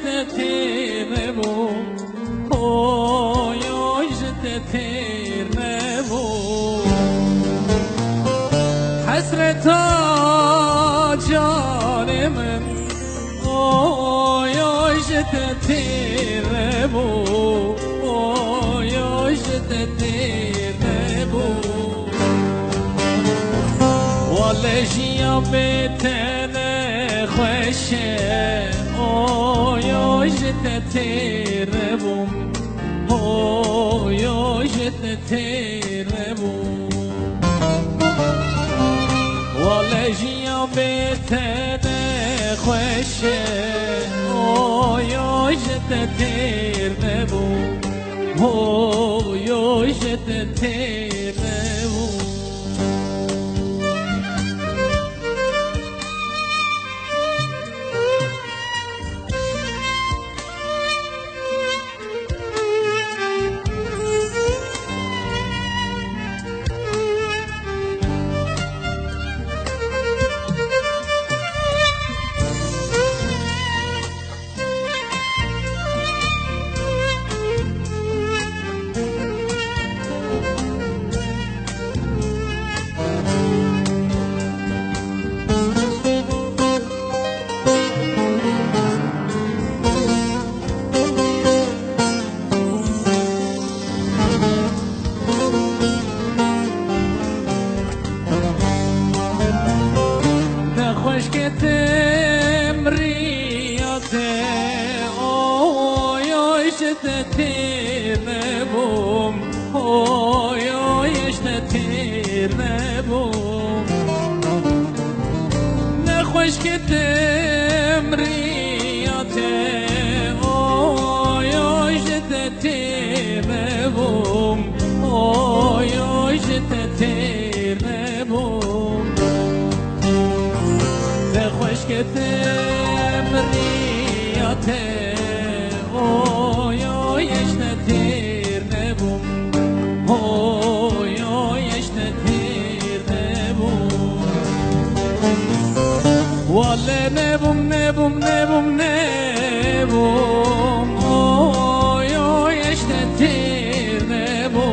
تتيربو يوش تتيربو حسرة جانم يوش تتيربو يوش تتيربو والله جيا بتنا خوشه يوش تتيربو يوش تتيربو والله جيا بتنا خوشه يوش تتيربو يوش تتيربو تتيربو يوش تتيربو نخوش كتمرياتي يوش تتيربو يوش تتيربو نخوش كتمرياتي يوش تتيربو يوش تتيربو والله نبوم نبوم نبوم نبوم يوش تتيربو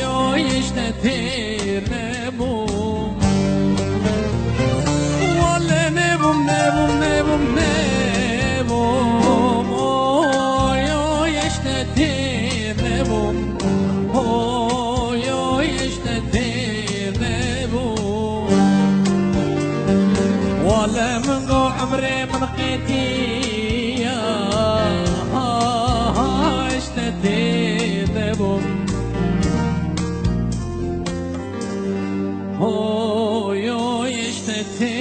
يوش تتيربو والله نبوم نبوم نبوم نبوم ولا من قو عمري من قيتي اشتتي ذبم يو يشتتي